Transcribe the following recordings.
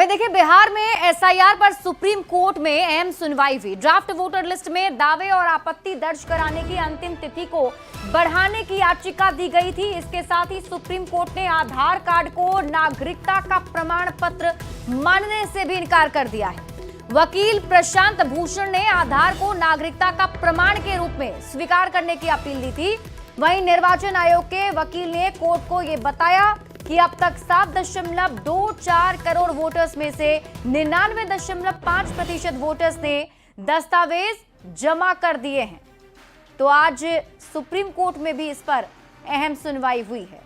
वही देखिए, बिहार में एसआईआर पर सुप्रीम कोर्ट में अहम सुनवाई हुई। ड्राफ्ट वोटर लिस्ट में दावे और आपत्ति दर्ज कराने की अंतिम तिथि को बढ़ाने की याचिका दी गई थी। इसके साथ ही सुप्रीम कोर्ट ने आधार कार्ड को नागरिकता का प्रमाण पत्र मानने से भी इनकार कर दिया है। वकील प्रशांत भूषण ने आधार को नागरिकता का प्रमाण के रूप में स्वीकार करने की अपील दी थी। वहीं निर्वाचन आयोग के वकील ने कोर्ट को यह बताया कि अब तक 7.24 करोड़ वोटर्स में से 99.5% वोटर्स ने दस्तावेज जमा कर दिए हैं। तो आज सुप्रीम कोर्ट में भी इस पर अहम सुनवाई हुई है।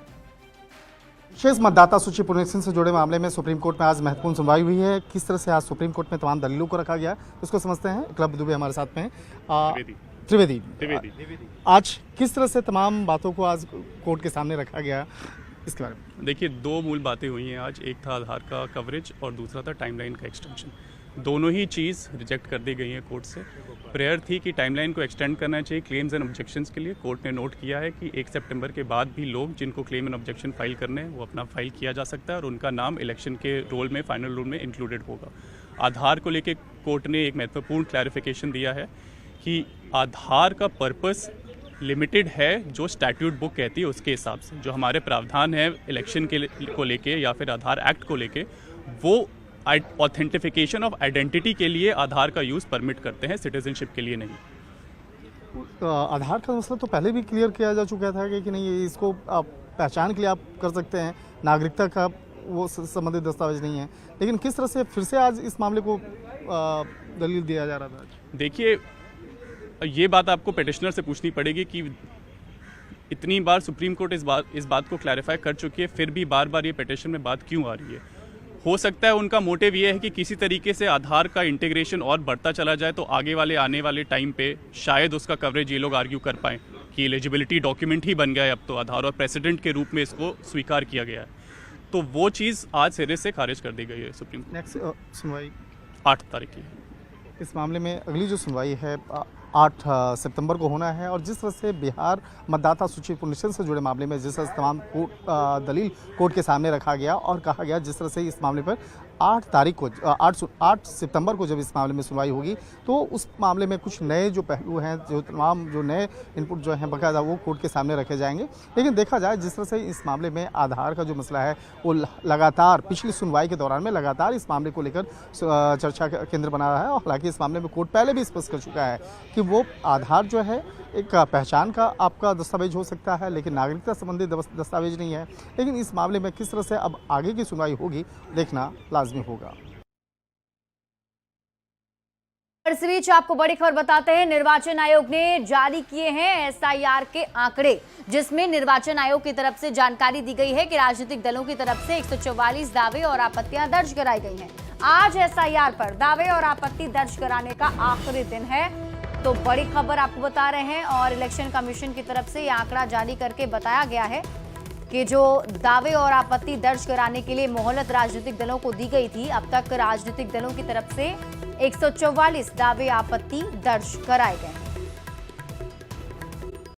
शेष मतदाता सूची पुनरीक्षण से जुड़े मामले में सुप्रीम कोर्ट में आज महत्वपूर्ण सुनवाई हुई है। किस तरह से आज सुप्रीम कोर्ट में तमाम दलीलों को रखा गया, इसको समझते हैं। क्लब दुबे हमारे साथ में हैं। त्रिवेदी, आज किस तरह से तमाम बातों को आज कोर्ट के सामने रखा गया, इसके बारे में? देखिए, दो मूल बातें हुई हैं आज। एक था आधार का कवरेज और दूसरा था टाइमलाइन का एक्सटेंशन। दोनों ही चीज़ रिजेक्ट कर दी गई हैं कोर्ट से। प्रेयर थी कि टाइमलाइन को एक्सटेंड करना चाहिए क्लेम्स एंड ऑब्जेक्शंस के लिए। कोर्ट ने नोट किया है कि 1 सितंबर के बाद भी लोग जिनको क्लेम एंड ऑब्जेक्शन फाइल करने हैं वो अपना फाइल किया जा सकता है और उनका नाम इलेक्शन के रोल में, फाइनल रोल में इंक्लूडेड होगा। आधार को लेकर कोर्ट ने एक महत्वपूर्ण क्लैरिफिकेशन दिया है कि आधार का पर्पस लिमिटेड है जो स्टैट्यूट बुक कहती है उसके हिसाब से। जो हमारे प्रावधान है इलेक्शन को लेके या फिर आधार एक्ट को लेके, वो ऑथेंटिफिकेशन ऑफ आइडेंटिटी के लिए आधार का यूज़ परमिट करते हैं, सिटीजनशिप के लिए नहीं। आधार का मसला तो पहले भी क्लियर किया जा चुका था कि नहीं, इसको आप पहचान के लिए आप कर सकते हैं, नागरिकता का वो संबंधित दस्तावेज नहीं है। लेकिन किस तरह से फिर से आज इस मामले को दलील दिया जा रहा था? देखिए, ये बात आपको पिटिशनर से पूछनी पड़ेगी कि इतनी बार सुप्रीम कोर्ट इस बात को क्लैरिफाई कर चुकी है, फिर भी बार बार ये पिटिशन में बात क्यों आ रही है। हो सकता है उनका मोटिव ये है कि किसी तरीके से आधार का इंटीग्रेशन और बढ़ता चला जाए तो आने वाले टाइम पे शायद उसका कवरेज ये लोग आर्ग्यू कर पाएँ कि एलिजिबिलिटी डॉक्यूमेंट ही बन गया है अब तो आधार, और प्रेसिडेंट के रूप में इसको स्वीकार किया गया है। तो वो चीज़ आज सिरे से खारिज कर दी गई है सुप्रीम कोर्ट। नेक्स्ट सुनवाई 8 तारीख की इस मामले में अगली जो सुनवाई है 8 सितंबर को होना है। और जिस तरह से बिहार मतदाता सूची पुनरीक्षण से जुड़े मामले में जिस तरह से तमाम दलील कोर्ट के सामने रखा गया और कहा गया, जिस तरह से इस मामले पर 8 सितंबर को जब इस मामले में सुनवाई होगी तो उस मामले में कुछ नए जो पहलू हैं, जो नए इनपुट जो हैं बकायदा वो कोर्ट के सामने रखे जाएंगे। लेकिन देखा जाए जिस तरह से इस मामले में आधार का जो मसला है वो लगातार पिछली सुनवाई के दौरान में लगातार इस मामले को लेकर चर्चा का केंद्र बना रहा है। और हालांकि इस मामले में कोर्ट पहले भी स्पष्ट कर चुका है कि वो आधार जो है एक पहचान का आपका दस्तावेज हो सकता है, लेकिन नागरिकता संबंधी दस्तावेज नहीं है। लेकिन इस मामले में किस तरह से अब आगे की सुनवाई होगी, देखना लाजमी होगा। इस बीच आपको बड़ी खबर बताते हैं, निर्वाचन आयोग ने जारी किए हैं एसआईआर के आंकड़े, जिसमें निर्वाचन आयोग की तरफ से जानकारी दी गई है कि राजनीतिक दलों की तरफ से 144 दावे और आपत्तियां दर्ज कराई गई हैं। आज एसआईआर पर दावे और आपत्ति दर्ज कराने का आखिरी दिन है। तो बड़ी खबर आपको बता रहे हैं, और इलेक्शन कमीशन की तरफ से यह आंकड़ा जारी करके बताया गया है कि जो दावे और आपत्ति दर्ज कराने के लिए मोहलत राजनीतिक दलों को दी गई थी, अब तक राजनीतिक दलों की तरफ से 144 दावे आपत्ति दर्ज कराए गए हैं।